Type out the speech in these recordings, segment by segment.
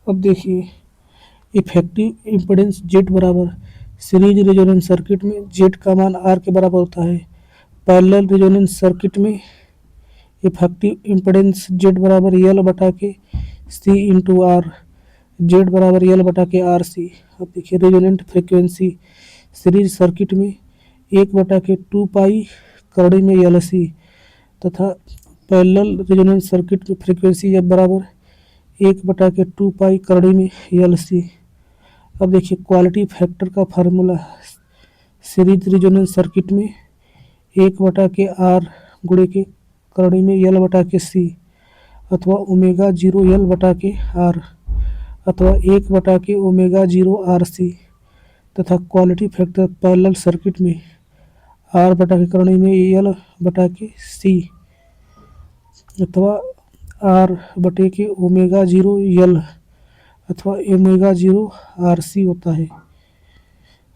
अब देखिए effective impedance Z बराबर सीरीज रेजोनेंस सर्किट में जेड का मान आर के बराबर होता है। पैरेलल रेजोनेंस सर्किट में इफेक्टिव इम्पीडेंस जेड बराबर यल बटा के सी इंटू आर, जेड बराबर यल बटा के आर सी। अब देखिए रेजोनेंट फ्रिक्वेंसी सीरीज सर्किट में 1/2 पाई करड़ी में यल सी तथा पैरेलल रेजोनेंस सर्किट में फ्रिक्वेंसी एफ बराबर 1/2 पाई करड़ी में यल सी। अब देखिए क्वालिटी फैक्टर का फार्मूला सीरीज रेजोनेंस सर्किट में 1/r गुणे के करड़ी में यल बटा के सी अथवा ओमेगा 0 यल बटा के आर अथवा 1/ओमेगा 0 RC तथा क्वालिटी फैक्टर पैरेलल सर्किट में आर बटा के करड़ी में यल बटा के सी अथवा आर बटे के ओमेगा 0 यल अथवा ओमेगा 0 RC होता है।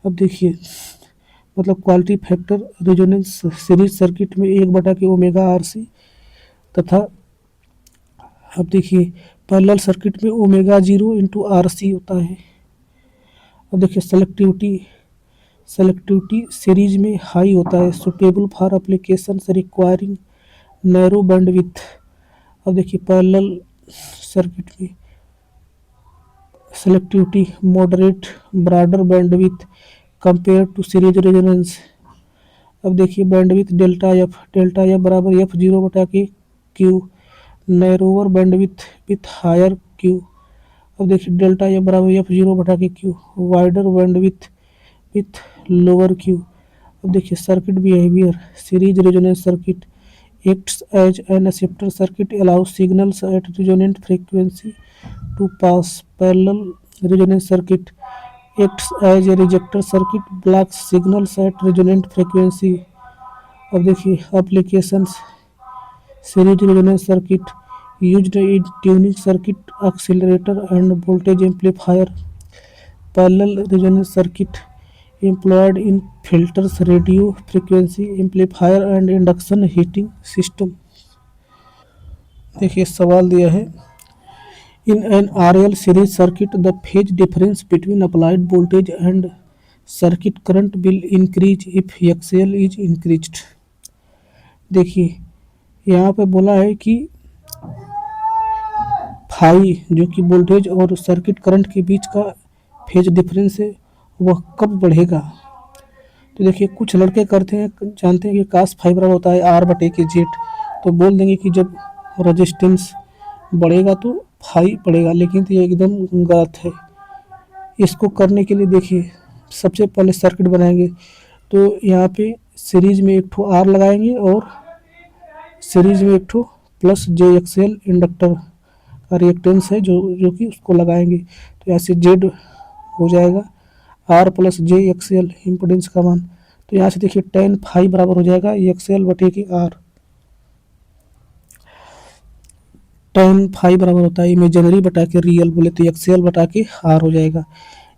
अब देखिए मतलब quality factor resonance series circuit में 1/ओमेगा RC तथा अब देखिए पैरेलल सर्किट में ओमेगा 0 इंटू RC होता है। अब देखिए सेलेक्टिविटी सीरीज में हाई होता है, suitable for application requiring narrow bandwidth. अब देखिए पैरेलल सर्किट में selectivity moderate broader bandwidth compare to series resonance. अब देखिए बैंडविड्थ डेल्टा एफ बराबर F0 बटा के Q, narrower bandwidth with higher Q. अब देखिए डेल्टा एफ बराबर F0 बटा के Q, wider bandwidth with lower Q. अब देखिए circuit behaviour series resonance circuit acts as an acceptor circuit allows signals at resonant frequency to pass. Parallel resonance circuit acts as a rejector circuit blocks signals at resonant frequency. अब देखिए applications series resonance circuit used in tuning circuit accelerator and voltage amplifier. Parallel resonance circuit employed in filters, radio frequency amplifier and induction heating system. देखिए सवाल दिया है in an RL series circuit the phase difference between applied voltage and circuit current will increase if XL is increased. देखिए यहाँ पे बोला है कि फाई जो कि वोल्टेज और सर्किट करंट के बीच का फेज डिफरेंस है वह कब बढ़ेगा। तो देखिए कुछ लड़के करते हैं जानते हैं कि कास फाई बराबर होता है R बटे के जेड, तो बोल देंगे कि जब रेजिस्टेंस बढ़ेगा तो फाई बढ़ेगा, लेकिन तो ये एकदम गलत है। इसको करने के लिए देखिए सबसे पहले सर्किट बनाएंगे तो यहाँ पे सीरीज में एक ठो R लगाएंगे और सीरीज में एक ठो प्लस JXL इंडक्टर का रिएक्टेंस है जो कि उसको लगाएंगे, तो यहाँ से जेड हो जाएगा R प्लस JXL इम्पोर्टेंस का मान। तो यहाँ से देखिए tan फाई बराबर हो जाएगा XL बटे के R। tan फाई बराबर होता है इमेजिनरी बटा के रियल, बोले तो XL बटा के R हो जाएगा,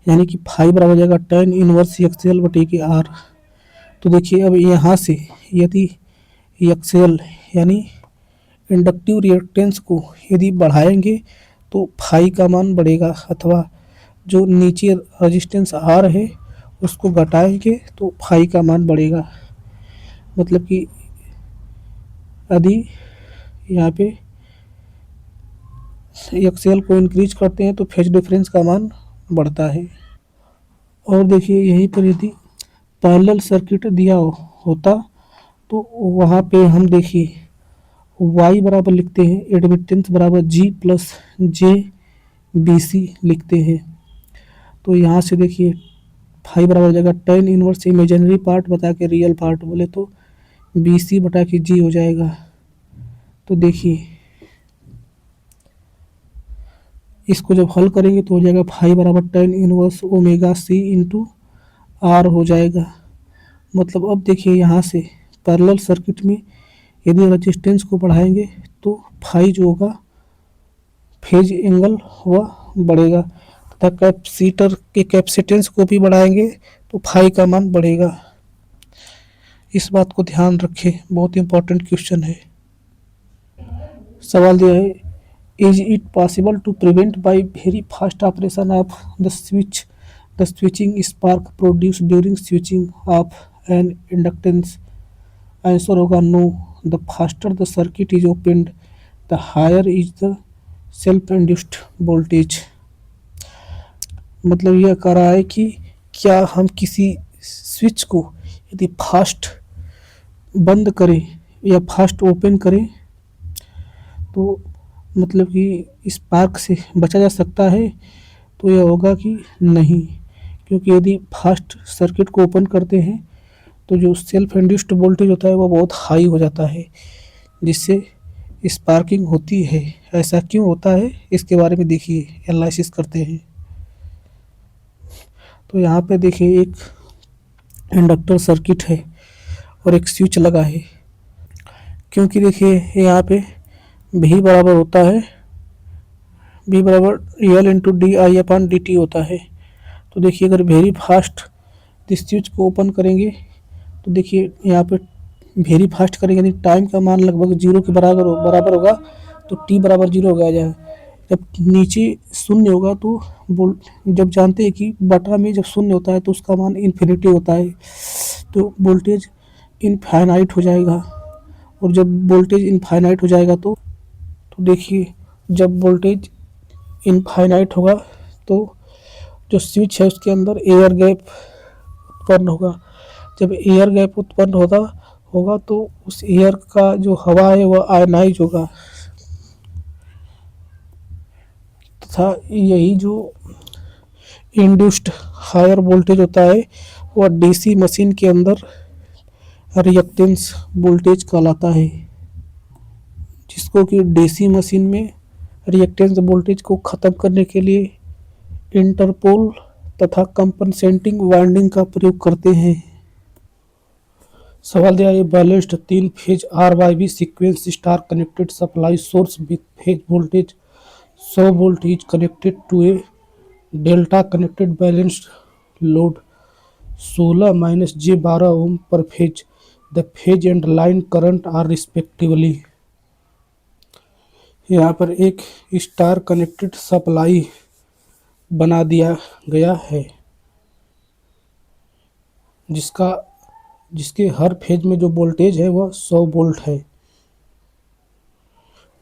यानी कि फाई बराबर हो जाएगा tan इनवर्स XL बटे के R। तो देखिए अब यहाँ से यदि XL यानी इंडक्टिव रिएक्टेंस को यदि बढ़ाएंगे तो फाई का मान बढ़ेगा, अथवा जो नीचे रेजिस्टेंस R है उसको घटाएंगे तो फाई का मान बढ़ेगा। मतलब कि यदि यहाँ पे XL को इंक्रीज करते हैं तो फेज डिफरेंस का मान बढ़ता है। और देखिए यहीं पर यदि पैरेलल सर्किट दिया होता तो वहाँ पे हम देखिए Y बराबर लिखते हैं एडमिटेंस बराबर G प्लस JBC लिखते हैं। तो यहाँ से देखिए फाई बराबर हो जाएगा tan इनवर्स इमेजिनरी पार्ट बता के रियल पार्ट, बोले तो BC बटा के G हो जाएगा। तो देखिए इसको जब हल करेंगे तो हो जाएगा फाई बराबर tan inverse omega C into R हो जाएगा। मतलब अब देखिए यहाँ से पैरेलल सर्किट में यदि रेजिस्टेंस को बढ़ाएंगे तो फाई जो होगा फेज एंगल वह बढ़ेगा, तथा कैपेसिटर के कैपेसिटेंस को भी बढ़ाएंगे तो फाई का मान बढ़ेगा। इस बात को ध्यान रखें, बहुत इंपॉर्टेंट क्वेश्चन है। सवाल दिया है Is it possible to prevent by very fast operation of the switch? The switching spark produced during switching of an inductance? Answer होगा no. The faster the circuit is opened, the higher is the self-induced voltage. मतलब यह कह रहा है कि क्या हम किसी स्विच को यदि फास्ट बंद करें या फास्ट ओपन करें तो मतलब कि स्पार्क से बचा जा सकता है? तो यह होगा कि नहीं, क्योंकि यदि फास्ट सर्किट को ओपन करते हैं तो जो सेल्फ इंड्यूस्ड वोल्टेज होता है वो बहुत हाई हो जाता है, जिससे स्पार्किंग होती है। ऐसा क्यों होता है इसके बारे में देखिए, एनालिसिस करते हैं। तो यहाँ पे देखिए एक इंडक्टर सर्किट है और एक स्विच लगा है। क्योंकि देखिए यहाँ पे भी बराबर होता है, बी बराबर L into D I upon D T होता है। तो देखिए अगर वेरी फास्ट इस स्विच को ओपन करेंगे तो देखिए यहाँ पे वेरी फास्ट करेंगे यानी टाइम का मान लगभग 0 के बराबर होगा, तो टी बराबर 0 हो जाएगा। जब नीचे शून्य होगा तो जब जानते हैं कि बटा में जब शून्य होता है तो उसका मान इन्फिनिटी होता है, तो वोल्टेज इनफाइनाइट हो जाएगा। और जब वोल्टेज इनफाइनाइट हो जाएगा तो देखिए जब वोल्टेज इनफाइनाइट होगा तो जो स्विच है उसके अंदर एयर गैप उत्पन्न होगा। जब एयर गैप उत्पन्न होगा तो उस एयर का जो हवा है वह आयनाइज होगा, तथा यही जो इंड्यूस्ड हायर वोल्टेज होता है वह डीसी मशीन के अंदर रिएक्टेंस वोल्टेज कहलाता है, जिसको कि डीसी मशीन में रिएक्टेंस वोल्टेज को ख़त्म करने के लिए इंटरपोल तथा कंपनसेटिंग वाइंडिंग का प्रयोग करते हैं। सवाल दिया है balanced 3 phase RYB sequence star connected supply source with phase voltage 100 volt is connected to a delta connected balanced load 16 minus j 12 ohm per phase. The phase and line current are respectively. यहाँ पर एक star connected supply बना दिया गया है जिसके हर phase में जो वोल्टेज है वह 100 वोल्ट है।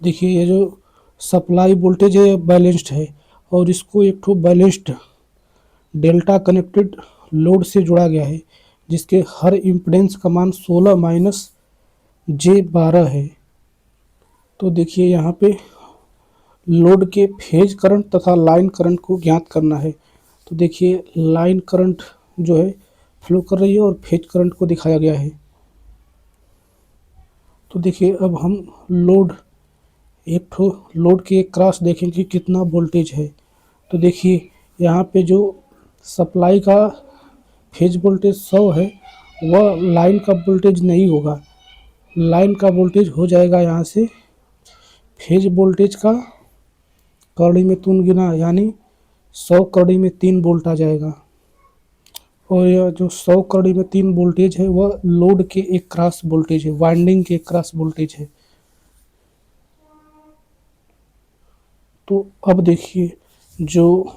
देखिए ये जो सप्लाई वोल्टेज है बैलेंस्ड है और इसको एक ठो बैलेंस्ड डेल्टा कनेक्टेड लोड से जोड़ा गया है, जिसके हर इम्पीडेंस का मान 16 माइनस जे 12 है। तो देखिए यहाँ पे लोड के फेज करंट तथा लाइन करंट को ज्ञात करना है। तो देखिए लाइन करंट जो है फ्लो कर रही है और फेज करंट को दिखाया गया है। तो देखिए अब हम लोड के क्रॉस देखेंगे कि कितना वोल्टेज है। तो देखिए यहाँ पे जो सप्लाई का फेज वोल्टेज 100 है वह लाइन का वोल्टेज नहीं होगा। लाइन का वोल्टेज हो जाएगा यहाँ से फेज वोल्टेज का कड़ी में 3 गुना, यानी 100 कड़ी में 3 वोल्ट आ जाएगा। और यह जो 100 कड़ी में 3 वोल्टेज है वह लोड के एक क्रॉस वोल्टेज है, वाइंडिंग के क्रॉस वोल्टेज है। तो अब देखिए जो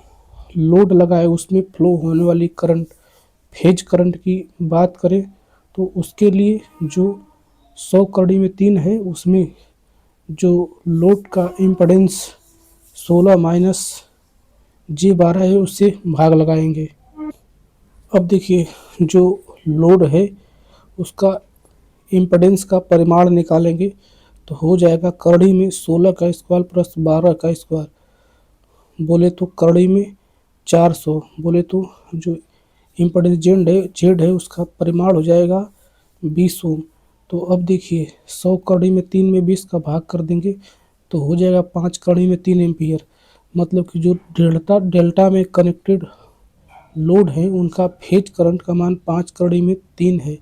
लोड लगा है उसमें फ्लो होने वाली करंट, फेज करंट की बात करें तो उसके लिए जो 100 कड़ी में 3 है उसमें जो लोड का इम्पीडेंस 16 माइनस जे 12 है उससे भाग लगाएंगे। अब देखिए जो लोड है उसका इम्पीडेंस का परिमाण निकालेंगे तो हो जाएगा कड़ी में 16 का स्क्वायर प्लस 12 का स्क्वायर, बोले तो कड़ी में 400, बोले तो जो इम्पीडेंस जेड है उसका परिमाण हो जाएगा 20 ओम। तो अब देखिए 100 कड़ी में 3 में 20 का भाग कर देंगे तो हो जाएगा 5 कड़ी में 3 एम्पियर। मतलब कि जो डेल्टा में कनेक्टेड लोड है उनका फेज करंट का मान 5 कड़ी में 3 है।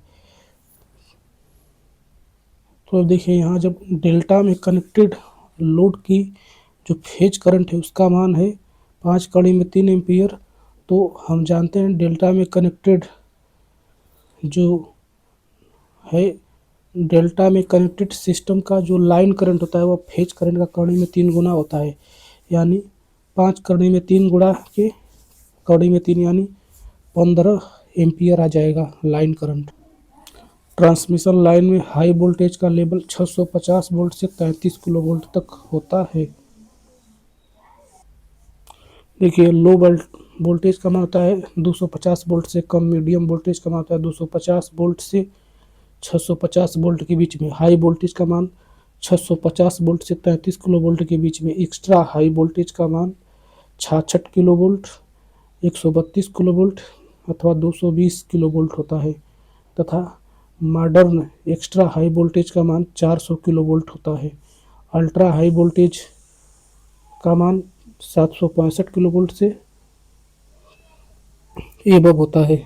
तो अब देखिए यहाँ जब डेल्टा में कनेक्टेड लोड की जो फेज करंट है उसका मान है 5 कड़ी में 3 एम्पियर, तो हम जानते हैं डेल्टा में कनेक्टेड जो है डेल्टा में कनेक्टेड सिस्टम का जो लाइन करंट होता है वो फेज करंट का कौड़ी में 3 गुना होता है, यानी 5 कौड़ी में 3 गुणा के कौड़ी में 3 यानी 15 एम्पियर आ जाएगा लाइन करंट। ट्रांसमिशन लाइन में हाई वोल्टेज का लेवल 650 वोल्ट से 33 किलो वोल्ट तक होता है। देखिए लो वोल्टेज का मान होता है 250 वोल्ट से कम, मीडियम वोल्टेज का मान होता है 250 वोल्ट से 650 वोल्ट के बीच में, हाई वोल्टेज का मान 650 वोल्ट से 33 किलो वोल्ट के बीच में, एक्स्ट्रा हाई वोल्टेज का मान 66 किलो वोल्ट, 132 किलो वोल्ट अथवा 220 किलो वोल्ट होता है, तथा मॉडर्न एक्स्ट्रा हाई वोल्टेज का मान 400 किलो वोल्ट होता है। अल्ट्रा हाई वोल्टेज का मान 765 किलो वोल्ट से एबव होता है।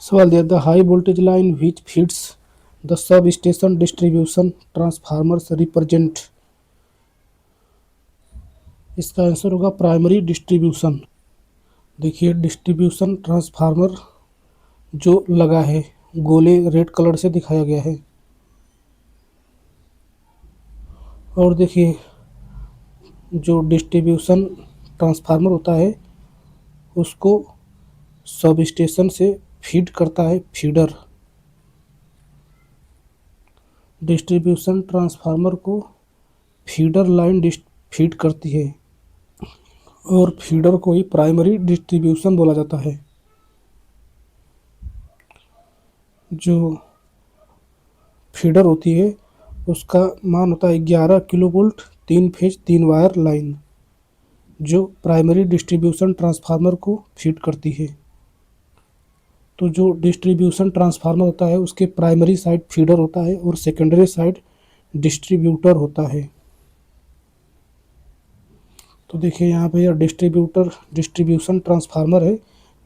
सवाल दिया, the high voltage line which feeds the sub station distribution transformers represent. इसका आंसर होगा प्राइमरी डिस्ट्रीब्यूशन। देखिए डिस्ट्रीब्यूशन ट्रांसफार्मर जो लगा है गोले रेड कलर से दिखाया गया है। और देखिए जो डिस्ट्रीब्यूशन ट्रांसफार्मर होता है उसको सब स्टेशन से फीड करता है फीडर। डिस्ट्रीब्यूशन ट्रांसफार्मर को फीडर लाइन फीड करती है और फीडर को ही प्राइमरी डिस्ट्रीब्यूशन बोला जाता है। जो फीडर होती है उसका मान होता है 11 kilo volt 3 phase 3 wire line, जो प्राइमरी डिस्ट्रीब्यूशन ट्रांसफार्मर को फीड करती है। तो जो डिस्ट्रीब्यूशन ट्रांसफार्मर होता है उसके प्राइमरी साइड फीडर होता है और सेकेंडरी साइड डिस्ट्रीब्यूटर होता है। तो देखिए यहाँ पे यह डिस्ट्रीब्यूशन ट्रांसफार्मर है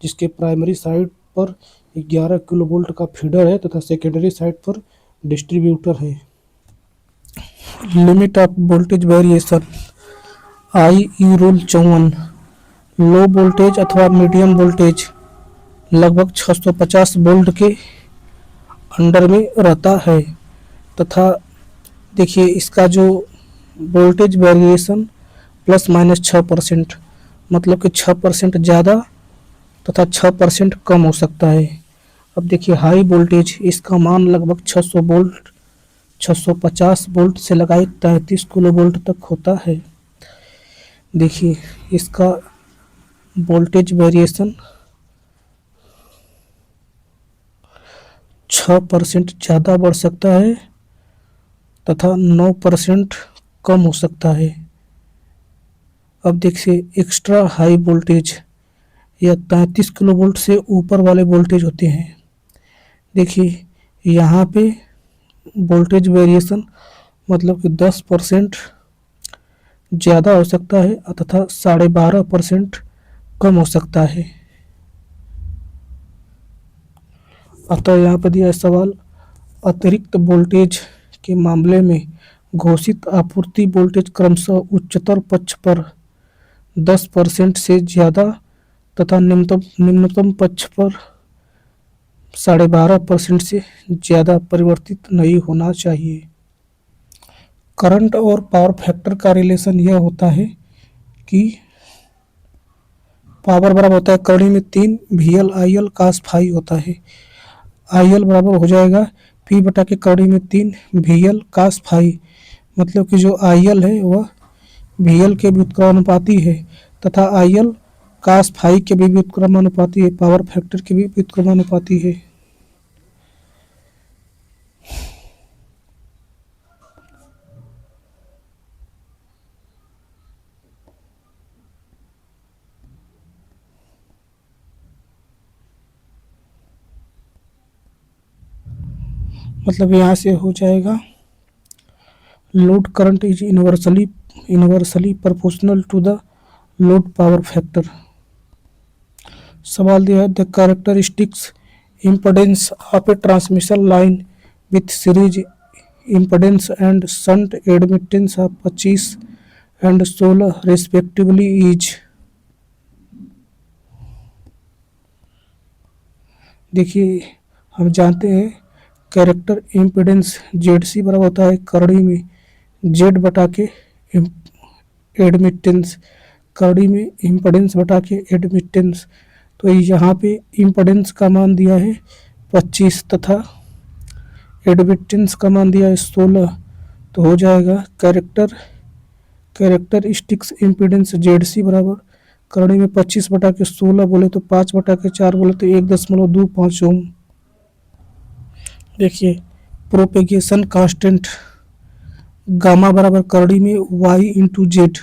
जिसके प्राइमरी साइड पर 11 किलो वोल्ट का फीडर है तथा सेकेंडरी साइड पर डिस्ट्रीब्यूटर है। Limit of voltage variation I E rule 54। Low voltage अथवा मीडियम वोल्टेज लगभग 650 वोल्ट के अंडर में रहता है तथा देखिए इसका जो वोल्टेज वेरिएशन ±6%, मतलब कि 6% ज़्यादा तथा 6% कम हो सकता है। अब देखिए हाई वोल्टेज इसका मान लगभग 600 वोल्ट 650 वोल्ट से लगाए 33 किलो वोल्ट तक होता है। देखिए इसका वोल्टेज वेरिएशन 6% ज़्यादा बढ़ सकता है तथा 9% कम हो सकता है। अब देखिए एक्स्ट्रा हाई वोल्टेज या 33 किलो वोल्ट से ऊपर वाले वोल्टेज होते हैं। देखिए यहाँ पे वोल्टेज वेरिएशन मतलब कि 10% ज़्यादा हो सकता है तथा 12.5% कम हो सकता है। अतः यहाँ पर दिया सवाल, अतिरिक्त वोल्टेज के मामले में घोषित आपूर्ति वोल्टेज क्रमशः उच्चतर पक्ष पर 10% से ज़्यादा तथा निम्नतम पक्ष पर 12.5% से ज़्यादा परिवर्तित नहीं होना चाहिए। करंट और पावर फैक्टर का रिलेशन यह होता है कि पावर बराबर होता है कड़ी में 3 VL IL cos फाई होता है। IL बराबर हो जाएगा P बटा के कड़ी में 3 VL cos फाई, मतलब कि जो IL है वह VL के व्युत्क्रमानुपाती है तथा IL cos फाई के भी व्युत्क्रमानुपाती है, पावर फैक्टर के भी व्युत्क्रमानुपाती है। मतलब यहाँ से हो जाएगा load current is inversely proportional to the load power factor. सवाल दिया है, the characteristics impedance of a transmission line with series impedance and shunt admittance of 25 and 16 respectively is. देखिए हम जानते हैं कैरेक्टर इम्पीडेंस जेड बराबर होता है करड़ी में जेड बटा के एडमिटेंस, करड़ी में इम्पीडेंस बटा के एडमिटेंस। तो यहाँ पे इम्पीडेंस का मान दिया है 25 तथा एडमिटेंस का मान दिया है 16। तो हो जाएगा कैरेक्टरिस्टिक्स इम्पीडेंस जेड बराबर करड़ी में 25 बटा के 16 बोले तो 5 बटा के 4 बोले तो 1.25 ओम। देखिए प्रोपेगेशन कांस्टेंट गामा बराबर करड़ी में वाई इंटू जेड,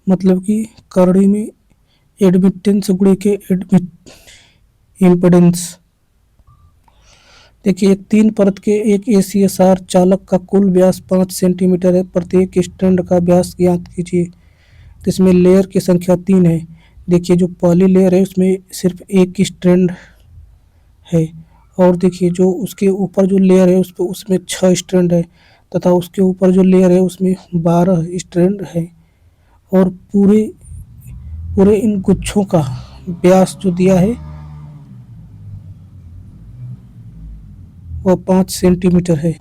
मतलब कि करड़ी में एडमिटेंस गुणे के इम्पीडेंस। देखिए एक 3 परत के एक ACSR चालक का कुल व्यास 5 सेंटीमीटर है, प्रत्येक स्ट्रैंड का व्यास ज्ञात कीजिए। तो इसमें लेयर की संख्या 3 है। देखिए जो पहली लेयर है उसमें सिर्फ एक स्ट्रैंड है, और देखिए जो उसके ऊपर जो लेयर है उसमें 6 स्ट्रैंड है, तथा उसके ऊपर जो लेयर है उसमें 12 स्ट्रैंड है। और पूरे पूरे इन गुच्छों का व्यास जो दिया है वह 5 सेंटीमीटर है।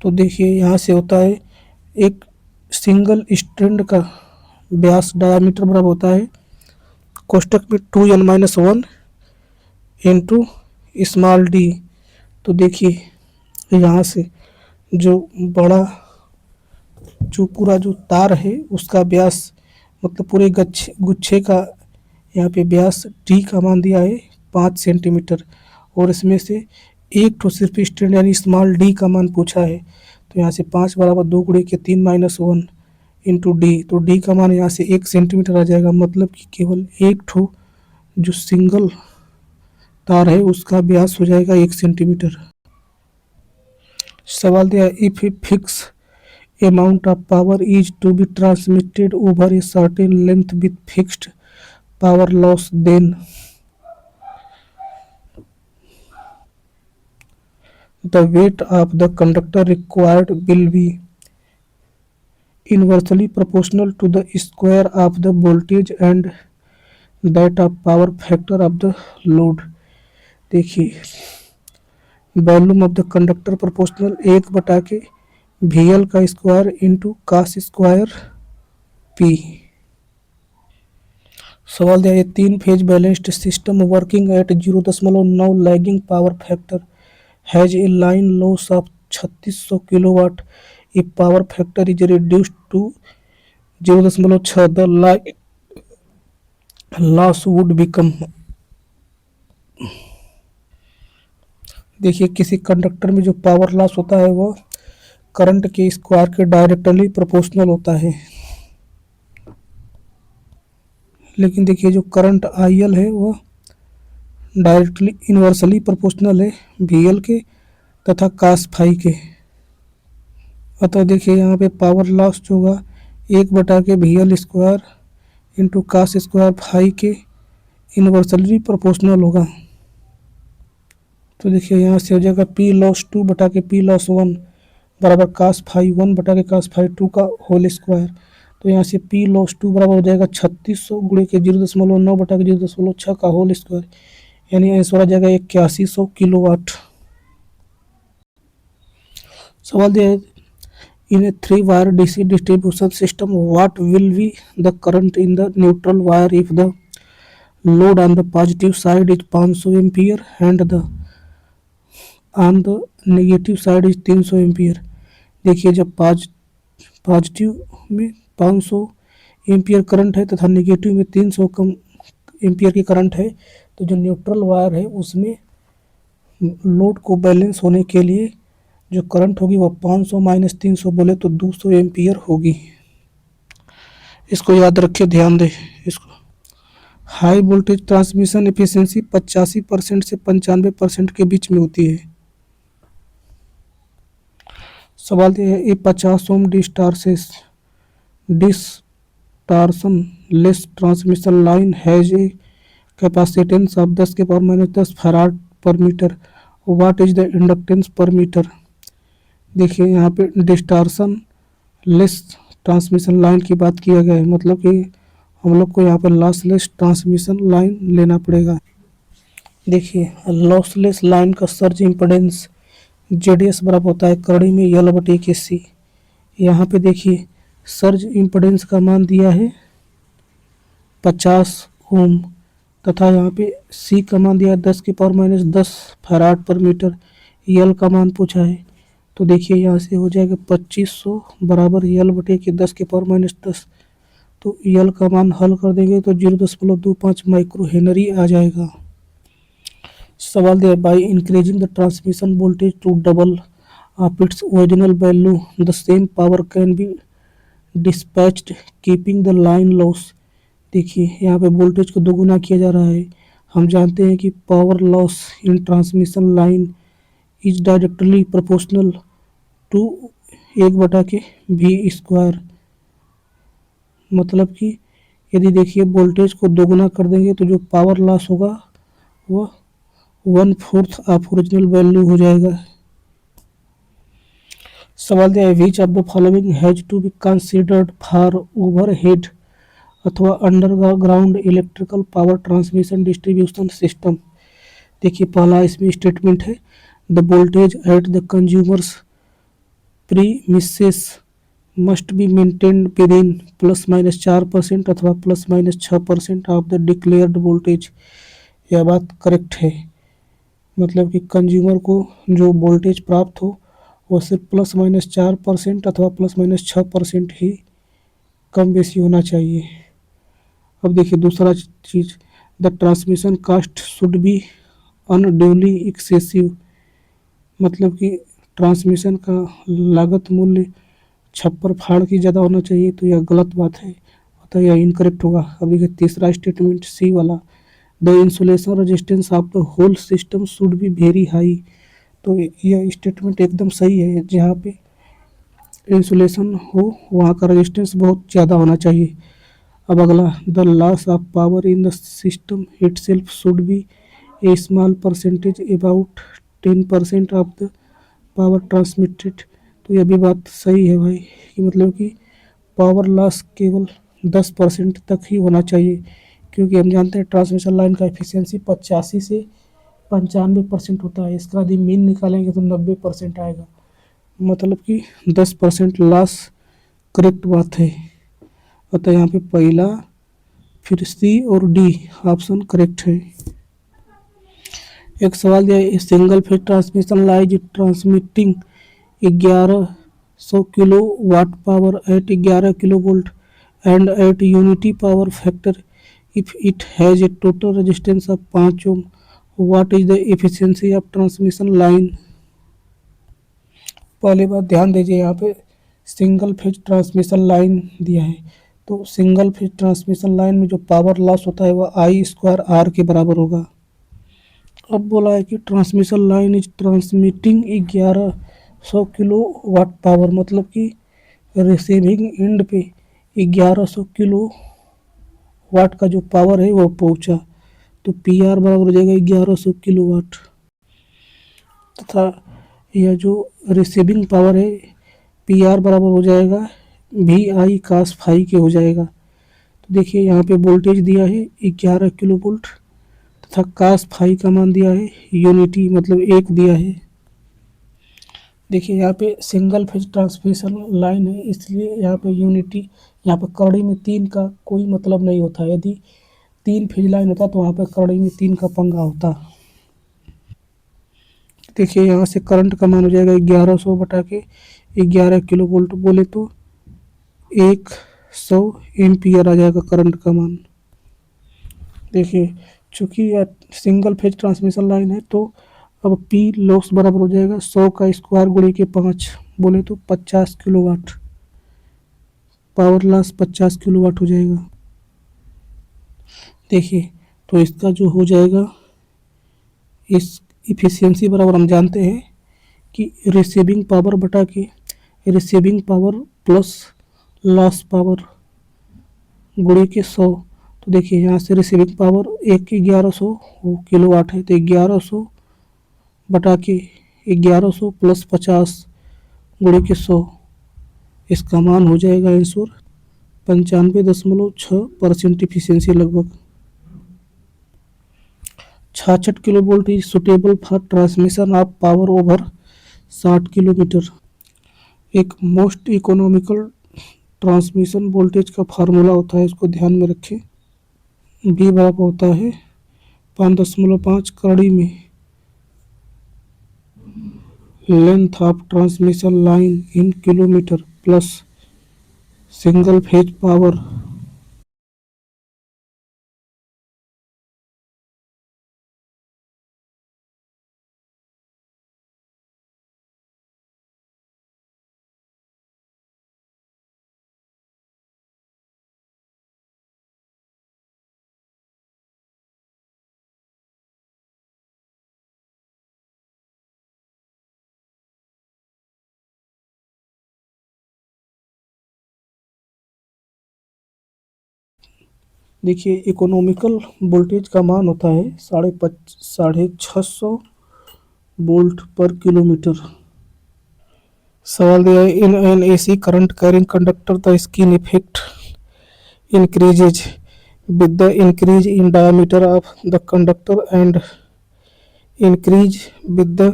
तो देखिए यहाँ से होता है एक सिंगल स्ट्रैंड का व्यास डायामीटर बराबर होता है कोष्टक में 2n-1 इंटू स्मॉल डी। तो देखिए यहाँ से जो बड़ा जो पूरा जो तार है उसका व्यास मतलब पूरे गुच्छे का यहाँ पे व्यास डी का मान दिया है 5 सेंटीमीटर, और इसमें से एक तो सिर्फ स्ट्रैंड यानी स्मॉल डी का मान पूछा है। तो यहाँ से 5 बराबर 2 गुणे के 3-1 इंटू डी, तो डी का मान यहाँ से 1 सेंटीमीटर आ जाएगा, मतलब कि केवल एक ठो जो सिंगल तार है उसका व्यास हो जाएगा 1 सेंटीमीटर। सवाल दिया if a fix amount of power is to be transmitted over a certain length with fixed power loss, then the weight of the conductor required will be inversely proportional to the square of the voltage and that of power factor of the load। देखिए volume of the conductor proportional 1/के VL का square into cos square P। सवाल दिया है 3 phase balanced system working at 0.9 lagging power factor has a line loss of 3600 kilowatt. If power factor is reduced to 0.6 the line loss would become. देखिए किसी conductor में जो power loss होता है वो करंट के स्क्वायर के डायरेक्टली प्रोपोर्शनल होता है, लेकिन देखिए जो करंट IL है वो डायरेक्टली इन्वर्सली प्रोपोर्शनल है VL के तथा कास फाई के। अतः देखिए यहाँ पे पावर लॉस जो होगा 1/के VL square into cos square phi के इन्वर्सली प्रोपोर्शनल होगा। तो देखिए यहाँ से हो जाएगा P लॉस 2/के P लॉस 1 बराबर कास फाई 1/के कास फाई 2 का होल स्क्वायर। तो यहाँ से P लॉस 2 बराबर हो जाएगा 3600 गुणे के 0.9/के 0.6 का होल स्क्वायर, यानी आंसर आ जाएगा 8100 किलोवाट। सवाल दिया है इन ए 3 wire DC distribution system what will be the current in the neutral wire if the load on the positive side is 500 ampere and the on the negative side is 300 ampere. देखिए जब positive में 500 ampere current है तथा negative में 300 कम ampere की current है, तो जो न्यूट्रल वायर है उसमें लोड को बैलेंस होने के लिए जो करंट होगी वह 500 माइनस 300 बोले तो 200 एम्पियर होगी। इसको याद रखिए, ध्यान दें इसको। हाई वोल्टेज ट्रांसमिशन एफिशिएंसी 85% से 95% के बीच में होती है। सवाल ये है 50 ohm distortionless transmission line has a capacitance of 10⁻10 farad per metre. What is the inductance per metre. देखिए यहाँ पे डिस्टारसन लेस ट्रांसमिशन लाइन की बात किया गया है, मतलब कि हम लोग को यहाँ पर लॉसलेस ट्रांसमिशन लाइन लेना पड़ेगा। देखिए लॉसलेस लाइन का सर्ज इम्पीडेंस जेडीएस बराबर होता है करड़ी में यल बटे के सी। यहाँ पे देखिए सर्ज इम्पोडेंस का मान दिया है 50 ओम तथा यहाँ पे सी का मान दिया है 10⁻⁻10 फैराड पर मीटर। यल का मान पूछा है तो देखिए यहाँ से हो जाएगा 2500 बराबर यल बटे के 10⁻⁻10। तो यल का मान हल कर देंगे तो 0.25 माइक्रो हेनरी आ जाएगा। सवाल दिया by increasing the transmission voltage to double of its original value the same power can be dispatched keeping the line loss. देखिए यहाँ पे वोल्टेज को दोगुना किया जा रहा है। हम जानते हैं कि power loss in transmission line is directly proportional to 1/v²। मतलब कि यदि देखिए वोल्टेज को दोगुना कर देंगे तो जो पावर लॉस होगा वह 1/4 ऑफ ओरिजिनल वैल्यू हो जाएगा। सवाल दिया है which of the following has to be considered for overhead अथवा underground electrical power transmission distribution system. देखिए पहला इसमें स्टेटमेंट है the voltage at the consumers premises must be maintained within ±4% अथवा ±6% ऑफ द डिक्लेयर्ड वोल्टेज। यह बात correct है। मतलब कि कंज्यूमर को जो वोल्टेज प्राप्त हो वो सिर्फ ±4% अथवा ±6% ही कम बेसी होना चाहिए। अब देखिए दूसरा चीज़ the transmission cost should be unduly excessive. मतलब कि ट्रांसमिशन का लागत मूल्य छप्पर फाड़ की ज़्यादा होना चाहिए तो यह गलत बात है अतः यह इनकरेक्ट होगा। अब देखिए तीसरा स्टेटमेंट सी वाला the insulation resistance of the whole system should be very high. तो यह स्टेटमेंट एकदम सही है। जहाँ पे इंसुलेशन हो वहाँ का रेजिस्टेंस बहुत ज़्यादा होना चाहिए। अब अगला the loss of power in the system itself should be A small percentage about 10% of the power transmitted. तो यह भी बात सही है भाई कि मतलब कि पावर लॉस केवल 10% तक ही होना चाहिए क्योंकि हम जानते हैं ट्रांसमिशन लाइन का एफिशिएंसी 85 से 95% होता है। इसका यदि मीन निकालेंगे तो 90% आएगा। मतलब कि 10% लॉस करेक्ट बात है। अतः यहाँ पे पहला फिर सी और डी ऑप्शन करेक्ट है। एक सवाल दिया है single phase transmission line transmitting 1100 kilo watt power at 11 kilo volt and at unity power factor if it has a total resistance of 5 ohm what is the efficiency of transmission line. पहली बात ध्यान दीजिए यहाँ पे single phase transmission line दिया है तो single phase transmission line में जो पावर लॉस होता है वह I² R के बराबर होगा। अब बोला है कि transmission line is transmitting 1100 kilo watt power. मतलब कि रिसीविंग एंड पे 1100 किलो वाट का जो पावर है वो पहुंचा तो PR बराबर हो जाएगा 1100 किलो वाट तथा यह जो रिसीविंग पावर है PR बराबर हो जाएगा VI cos फाई के हो जाएगा। तो देखिए यहाँ पे वोल्टेज दिया है 11 किलो वोल्ट तथा cos फाई का मान दिया है यूनिटी मतलब 1 दिया है। देखिए यहाँ पे सिंगल फेज ट्रांसमिशन लाइन है इसलिए यहाँ पे यूनिटी यहाँ पे करड़ी में 3 का कोई मतलब नहीं होता। यदि 3 फेज लाइन होता तो वहाँ पे करड़ी में 3 का पंगा होता। देखिए यहाँ से करंट का मान हो जाएगा 1100 बटा के 11 किलो वोल्ट बोले तो 100 एम्पियर आ जाएगा करंट का मान। देखिए चूँकि यह सिंगल फेज ट्रांसमिशन लाइन है तो अब P लॉस बराबर हो जाएगा 100 का स्क्वायर गुणे के 5 बोले तो 50 kilo watt. Power loss 50 kilo watt हो जाएगा। देखिए तो इसका जो हो जाएगा इस इफिशियंसी बराबर हम जानते हैं कि रिसीविंग पावर बटा के receiving power plus loss power गुणे के 100। तो देखिए यहाँ से रिसीविंग पावर 1100 किलो वाट है तो 1100 बटा के 1100 प्लस 50 गुणे के 100 इसका मान हो जाएगा आंसर 95.6% इफिशियंसी लगभग। 66 kilo volt is suitable for transmission of power over 60 kilometre. एक मोस्ट इकोनॉमिकल ट्रांसमिशन वोल्टेज का फार्मूला होता है, इसको ध्यान में रखें। V बराबर होता है 5.5 कड़ी में length of transmission line in kilometre plus single phase power. देखिए इकोनॉमिकल वोल्टेज का मान होता है 650 वोल्ट पर किलोमीटर। सवाल दिया है in an AC current carrying conductor the skin effect increases with the increase in diameter of the conductor and increase with the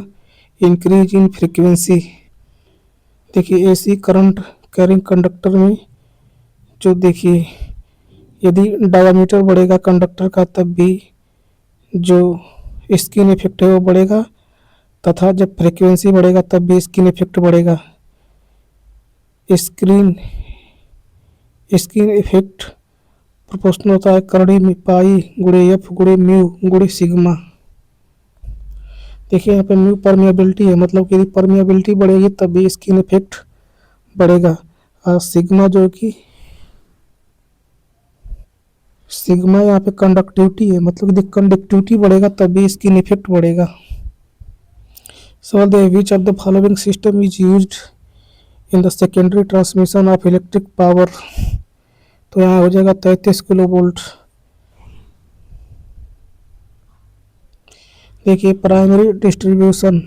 increase in frequency। देखिए एसी करंट कैरिंग कंडक्टर में जो देखिए यदि diameter बढ़ेगा conductor का तब भी जो स्किन इफेक्ट है वो बढ़ेगा, तथा जब फ्रीक्वेंसी बढ़ेगा तब भी स्किन इफेक्ट बढ़ेगा। स्क्रीन स्किन इफेक्ट प्रोपोर्शनल होता है करड़ी में पाई गुणे एफ गुणे म्यू गुणे सिग्मा। देखिए यहाँ पे म्यू परमिएबिलिटी है, मतलब कि यदि परमिएबिलिटी बढ़ेगी तब भी स्किन इफेक्ट बढ़ेगा। और सिग्मा जो कि सिग्मा यहाँ पे कंडक्टिविटी है, मतलब यदि कंडक्टिविटी बढ़ेगा तब भी स्किन इफेक्ट बढ़ेगा। सवाल दे which of the following system is used in the secondary transmission of electric power. तो यहाँ हो जाएगा 33 किलो वोल्ट। देखिए प्राइमरी डिस्ट्रीब्यूशन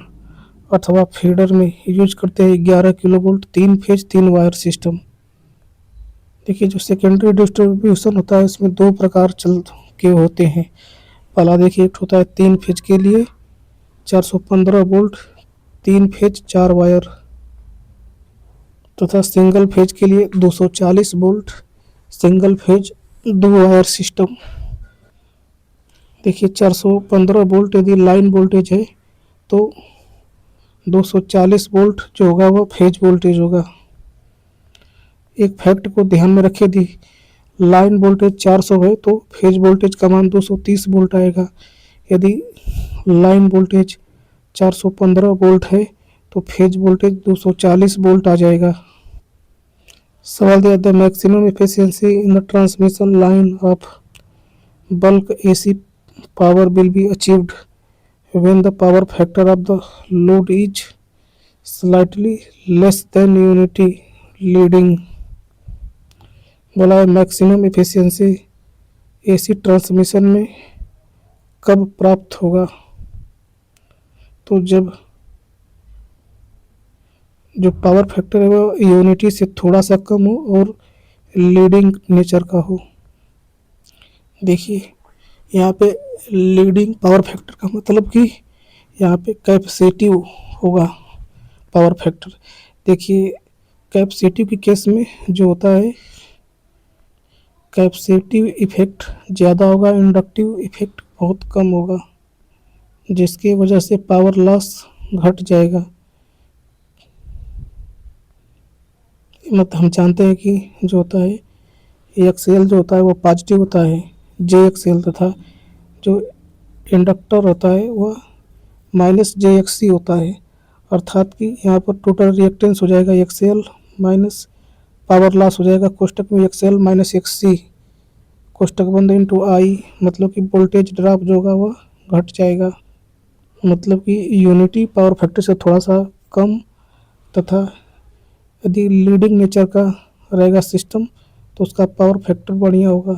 अथवा फीडर में यूज करते हैं 11 kilo volt 3 phase 3 wire system. देखिए जो सेकेंडरी डिस्ट्रीब्यूशन होता है इसमें दो प्रकार चल के होते हैं। पहला देखिए एक होता है 3 फेज के लिए 415 वोल्ट 3 फेज 4 वायर, तथा सिंगल फेज के लिए 240 volt single phase 2 wire system. देखिए 415 वोल्ट यदि लाइन वोल्टेज है तो 240 वोल्ट जो होगा वो फेज वोल्टेज होगा। एक फैक्ट को ध्यान में रखे, दी लाइन वोल्टेज 400 है तो फेज वोल्टेज का मान 230 वोल्ट आएगा। यदि लाइन वोल्टेज 415 वोल्ट है तो फेज वोल्टेज 240 वोल्ट आ जाएगा। सवाल दिया the maximum efficiency in the transmission line of bulk AC power will be achieved when the power factor of the load is slightly less than unity leading। बोला है maximum efficiency AC transmission में कब प्राप्त होगा, तो जब जो power factor है वो यूनिटी से थोड़ा सा कम हो और लीडिंग नेचर का हो। देखिए यहाँ पे लीडिंग पावर फैक्टर का मतलब कि यहाँ पे कैपेसिटिव होगा पावर फैक्टर। देखिए कैपेसिटिव के केस में जो होता है कैपेसिटिव इफेक्ट ज़्यादा होगा, इंडक्टिव इफेक्ट बहुत कम होगा, जिसकी वजह से पावर लॉस घट जाएगा। मतलब हम जानते हैं कि जो होता है एक्सएल जो होता है वो पॉजिटिव होता है जे एक्सएल, तथा जो इंडक्टर होता है वह माइनस जे एक्स सी होता है। अर्थात कि यहाँ पर टोटल रिएक्टेंस हो जाएगा एक्सएल माइनस पावर लॉस हो जाएगा कोष्टक में एक्सएल माइनस एक्स सी कोष्टक बंद इंटू आई, मतलब कि वोल्टेज ड्रॉप जो होगा वह घट जाएगा। मतलब कि यूनिटी पावर फैक्टर से थोड़ा सा कम, तथा यदि लीडिंग नेचर का रहेगा सिस्टम तो उसका पावर फैक्टर बढ़िया होगा।